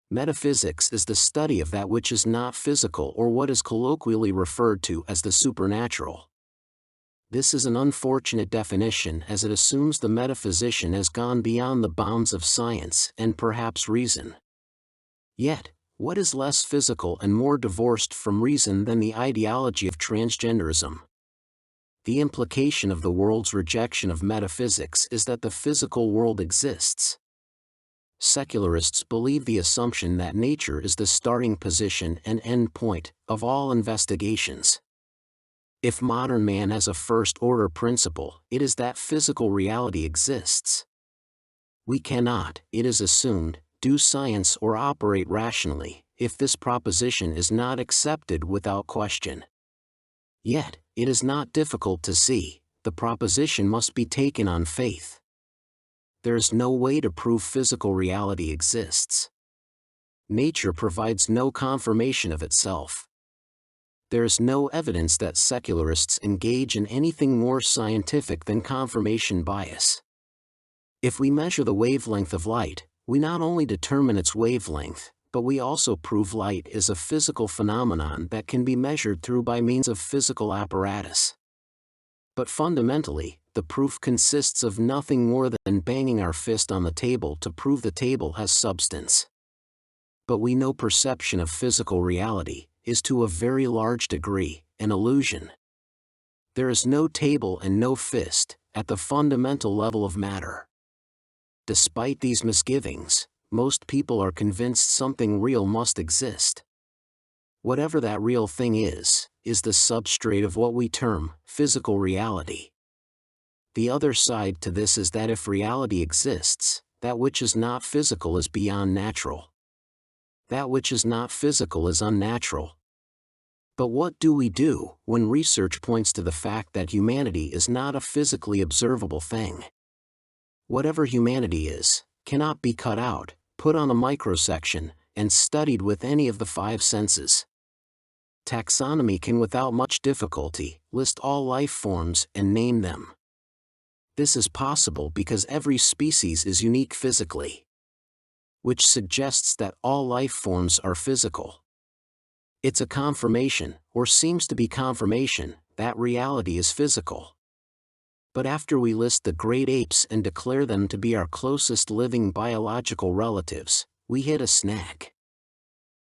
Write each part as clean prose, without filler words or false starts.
Metaphysics is the study of that which is not physical, or what is colloquially referred to as the supernatural. This is an unfortunate definition, as it assumes the metaphysician has gone beyond the bounds of science and perhaps reason. Yet, what is less physical and more divorced from reason than the ideology of transgenderism? The implication of the world's rejection of metaphysics is that the physical world exists. Secularists believe the assumption that nature is the starting position and end point of all investigations. If modern man has a first-order principle, it is that physical reality exists. We cannot, it is assumed, do science or operate rationally if this proposition is not accepted without question. Yet, it is not difficult to see, the proposition must be taken on faith. There is no way to prove physical reality exists. Nature provides no confirmation of itself. There is no evidence that secularists engage in anything more scientific than confirmation bias. If we measure the wavelength of light, we not only determine its wavelength, but we also prove light is a physical phenomenon that can be measured through by means of physical apparatus. But fundamentally, the proof consists of nothing more than banging our fist on the table to prove the table has substance. But we know perception of physical reality is to a very large degree an illusion. There is no table and no fist at the fundamental level of matter. Despite these misgivings, most people are convinced something real must exist. Whatever that real thing is the substrate of what we term physical reality. The other side to this is that if reality exists, that which is not physical is beyond natural. That which is not physical is unnatural. But what do we do when research points to the fact that humanity is not a physically observable thing? Whatever humanity is, cannot be cut out, put on a microsection, and studied with any of the five senses. Taxonomy can without much difficulty list all life forms and name them. This is possible because every species is unique physically, which suggests that all life forms are physical. It's a confirmation, or seems to be confirmation, that reality is physical. But after we list the great apes and declare them to be our closest living biological relatives, we hit a snag.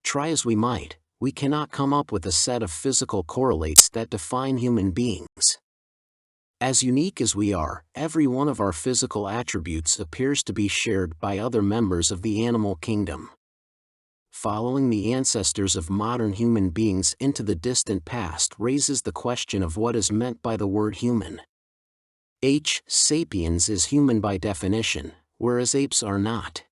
Try as we might, we cannot come up with a set of physical correlates that define human beings. As unique as we are, every one of our physical attributes appears to be shared by other members of the animal kingdom. Following the ancestors of modern human beings into the distant past raises the question of what is meant by the word human. H. sapiens is human by definition, whereas apes are not.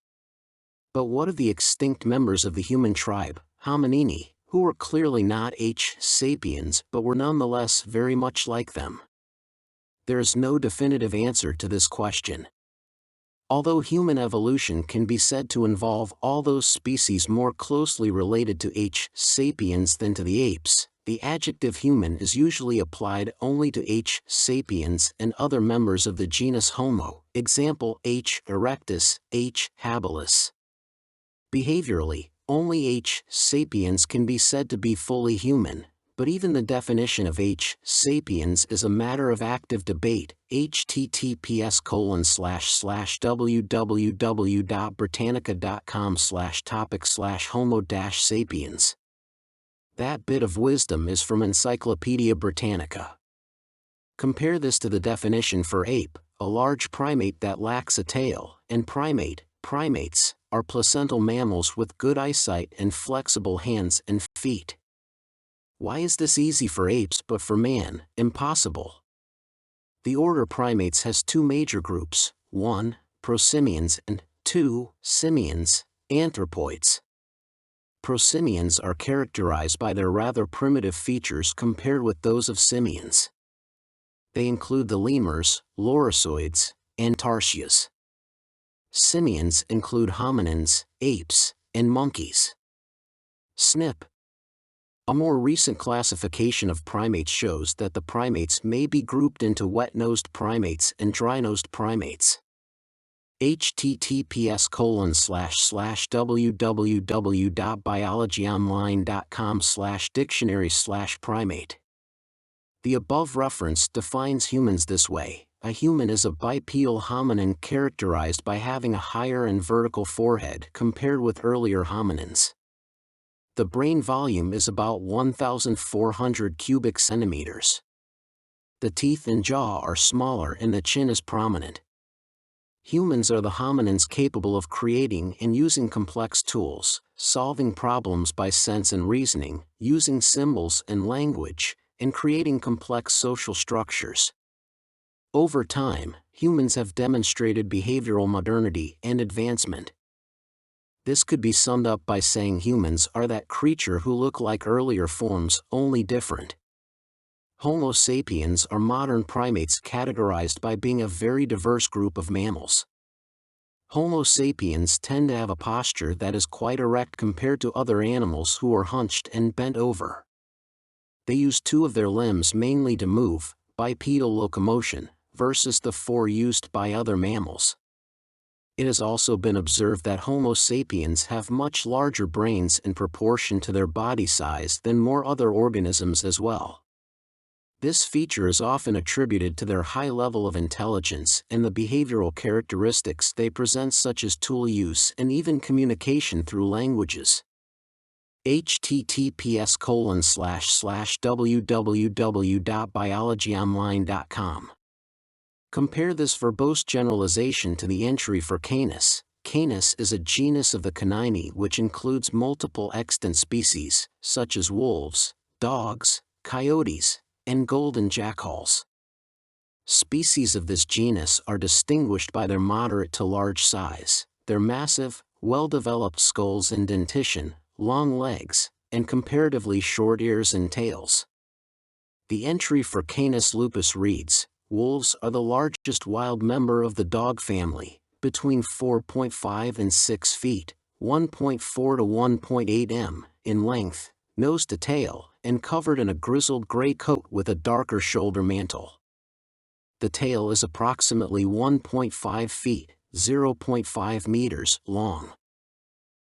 But what of the extinct members of the human tribe, hominini, who were clearly not H. sapiens but were nonetheless very much like them? There is no definitive answer to this question. Although human evolution can be said to involve all those species more closely related to H. sapiens than to the apes, the adjective human is usually applied only to H. sapiens and other members of the genus Homo, example H. erectus, H. habilis. Behaviorally, only H. sapiens can be said to be fully human, but even the definition of H. sapiens is a matter of active debate. https://www.britannica.com/topic/homo-sapiens. That bit of wisdom is from Encyclopedia Britannica. Compare this to the definition for ape, a large primate that lacks a tail, and primate. Primates are placental mammals with good eyesight and flexible hands and feet. Why is this easy for apes but for man impossible? The order primates has two major groups, 1. prosimians and 2. simians, anthropoids. Prosimians are characterized by their rather primitive features compared with those of simians. They include the lemurs, lorisoids, and tarsiers. Simians include hominins, apes, and monkeys. SNP. A more recent classification of primates shows that the primates may be grouped into wet-nosed primates and dry-nosed primates. https://www.biologyonline.com/dictionary/primate. The above reference defines humans this way. A human is a bipedal hominin characterized by having a higher and vertical forehead compared with earlier hominins. The brain volume is about 1,400 cubic centimeters. The teeth and jaw are smaller and the chin is prominent. Humans are the hominins capable of creating and using complex tools, solving problems by sense and reasoning, using symbols and language, and creating complex social structures. Over time, humans have demonstrated behavioral modernity and advancement. This could be summed up by saying humans are that creature who look like earlier forms, only different. Homo sapiens are modern primates categorized by being a very diverse group of mammals. Homo sapiens tend to have a posture that is quite erect compared to other animals who are hunched and bent over. They use two of their limbs mainly to move, bipedal locomotion, versus the four used by other mammals. It has also been observed that Homo sapiens have much larger brains in proportion to their body size than more other organisms as well. This feature is often attributed to their high level of intelligence and the behavioral characteristics they present, such as tool use and even communication through languages. https://www.biologyonline.com. Compare this verbose generalization to the entry for Canis. Canis is a genus of the canini which includes multiple extant species, such as wolves, dogs, coyotes, and golden jackals. Species of this genus are distinguished by their moderate to large size, their massive, well-developed skulls and dentition, long legs, and comparatively short ears and tails. The entry for Canis lupus reads, wolves are the largest wild member of the dog family, between 4.5 and 6 feet, 1.4 to 1.8 m, in length, nose to tail, and covered in a grizzled gray coat with a darker shoulder mantle. The tail is approximately 1.5 feet, 0.5 meters, long.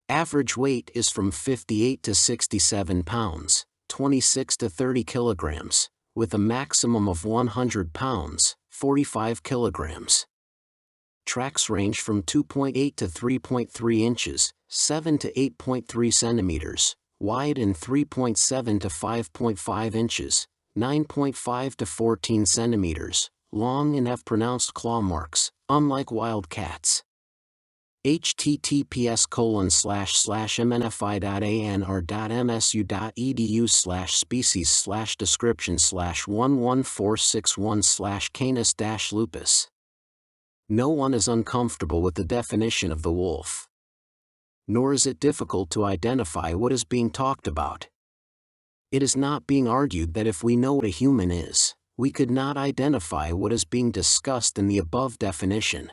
Average weight is from 58 to 67 pounds, 26 to 30 kilograms, with a maximum of 100 pounds, 45 kilograms. Tracks range from 2.8 to 3.3 inches, 7 to 8.3 centimeters, wide and 3.7 to 5.5 inches, 9.5 to 14 centimeters, long and have pronounced claw marks, unlike wild cats. https://mnfi.anr.msu.edu/species/description/11461/canis-lupus. No one is uncomfortable with the definition of the wolf. Nor is it difficult to identify what is being talked about. It is not being argued that if we know what a human is, we could not identify what is being discussed in the above definition.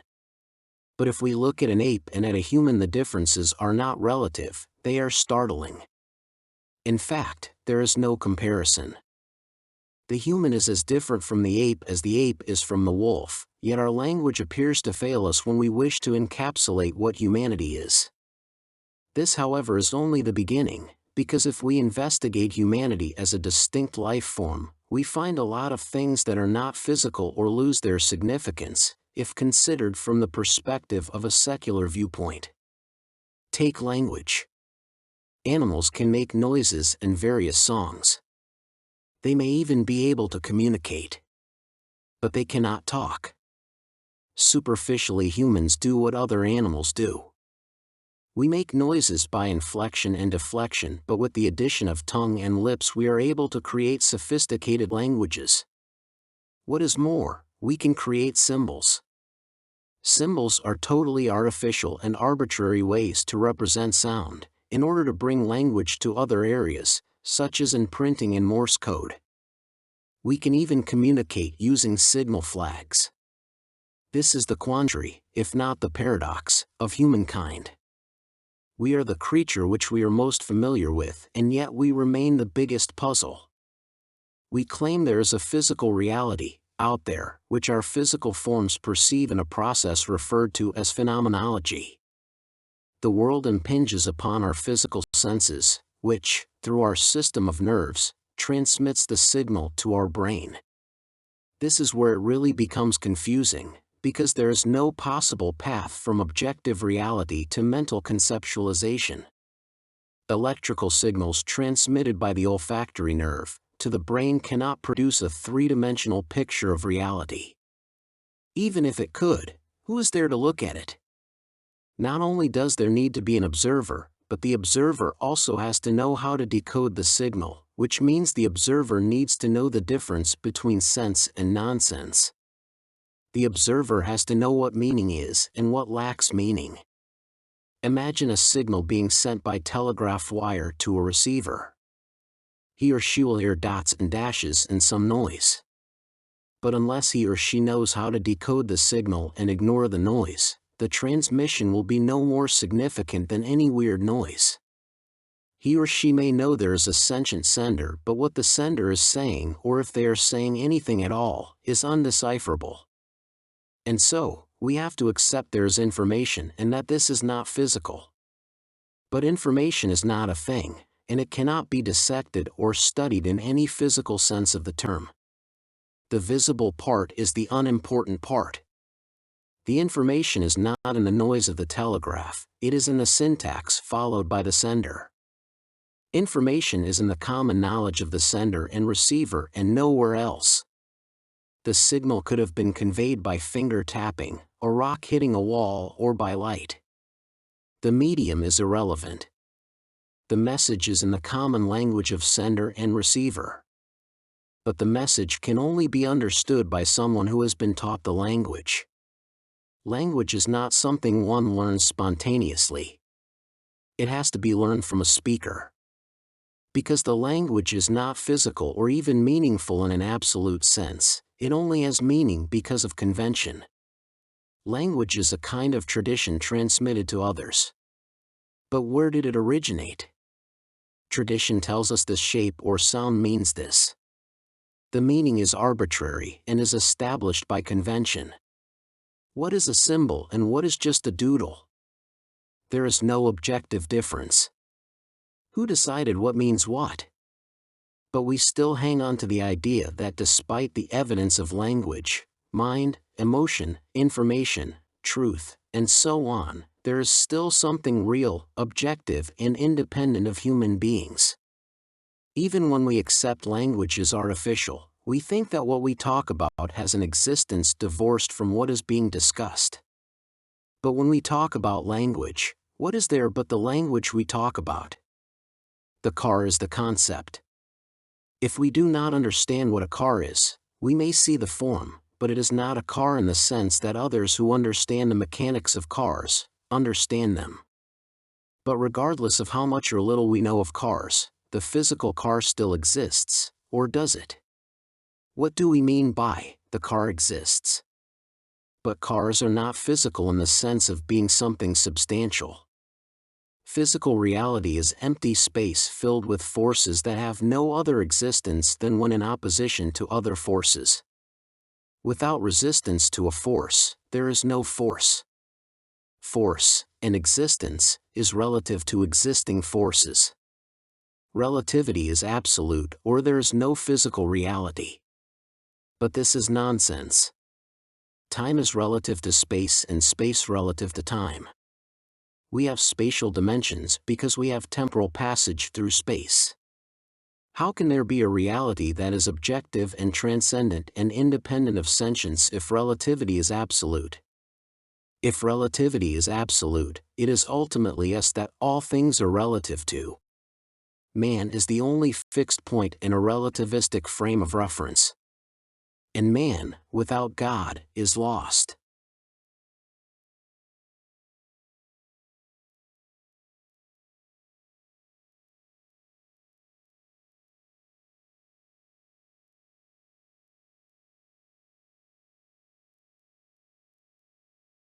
But if we look at an ape and at a human, the differences are not relative, they are startling. In fact, there is no comparison. The human is as different from the ape as the ape is from the wolf, yet our language appears to fail us when we wish to encapsulate what humanity is. This, however, is only the beginning, because if we investigate humanity as a distinct life form, we find a lot of things that are not physical or lose their significance, if considered from the perspective of a secular viewpoint. Take language. Animals can make noises and various songs. They may even be able to communicate. But they cannot talk. Superficially, humans do what other animals do. We make noises by inflection and deflection, but with the addition of tongue and lips we are able to create sophisticated languages. What is more, we can create symbols. Symbols are totally artificial and arbitrary ways to represent sound, in order to bring language to other areas, such as in printing and Morse code. We can even communicate using signal flags. This is the quandary, if not the paradox, of humankind. We are the creature which we are most familiar with, and yet we remain the biggest puzzle. We claim there is a physical reality, out there, which our physical forms perceive in a process referred to as phenomenology. The world impinges upon our physical senses, which, through our system of nerves, transmits the signal to our brain. This is where it really becomes confusing, because there is no possible path from objective reality to mental conceptualization. Electrical signals transmitted by the olfactory nerve to the brain cannot produce a three-dimensional picture of reality. Even if it could, who is there to look at it? Not only does there need to be an observer, but the observer also has to know how to decode the signal, which means the observer needs to know the difference between sense and nonsense. The observer has to know what meaning is and what lacks meaning. Imagine a signal being sent by telegraph wire to a receiver. He or she will hear dots and dashes and some noise. But unless he or she knows how to decode the signal and ignore the noise, the transmission will be no more significant than any weird noise. He or she may know there is a sentient sender, but what the sender is saying, or if they are saying anything at all, is undecipherable. And so, we have to accept there is information and that this is not physical. But information is not a thing, and it cannot be dissected or studied in any physical sense of the term. The visible part is the unimportant part. The information is not in the noise of the telegraph, it is in the syntax followed by the sender. Information is in the common knowledge of the sender and receiver and nowhere else. The signal could have been conveyed by finger tapping, a rock hitting a wall, or by light. The medium is irrelevant. The message is in the common language of sender and receiver. But the message can only be understood by someone who has been taught the language. Language is not something one learns spontaneously. It has to be learned from a speaker. Because the language is not physical or even meaningful in an absolute sense, it only has meaning because of convention. Language is a kind of tradition transmitted to others. But where did it originate? Tradition tells us this shape or sound means this. The meaning is arbitrary and is established by convention. What is a symbol and what is just a doodle? There is no objective difference. Who decided what means what? But we still hang on to the idea that despite the evidence of language, mind, emotion, information, truth, and so on, there is still something real, objective, and independent of human beings. Even when we accept language as artificial, we think that what we talk about has an existence divorced from what is being discussed. But when we talk about language, what is there but the language we talk about? The car is the concept. If we do not understand what a car is, we may see the form, but it is not a car in the sense that others who understand the mechanics of cars understand them. But regardless of how much or little we know of cars, the physical car still exists, or does it? What do we mean by, the car exists? But cars are not physical in the sense of being something substantial. Physical reality is empty space filled with forces that have no other existence than when in opposition to other forces. Without resistance to a force, there is no force. Force, and existence, is relative to existing forces. Relativity is absolute, or there is no physical reality. But this is nonsense. Time is relative to space and space relative to time. We have spatial dimensions because we have temporal passage through space. How can there be a reality that is objective and transcendent and independent of sentience if relativity is absolute? If relativity is absolute, it is ultimately us that all things are relative to. Man is the only fixed point in a relativistic frame of reference. And man, without God, is lost.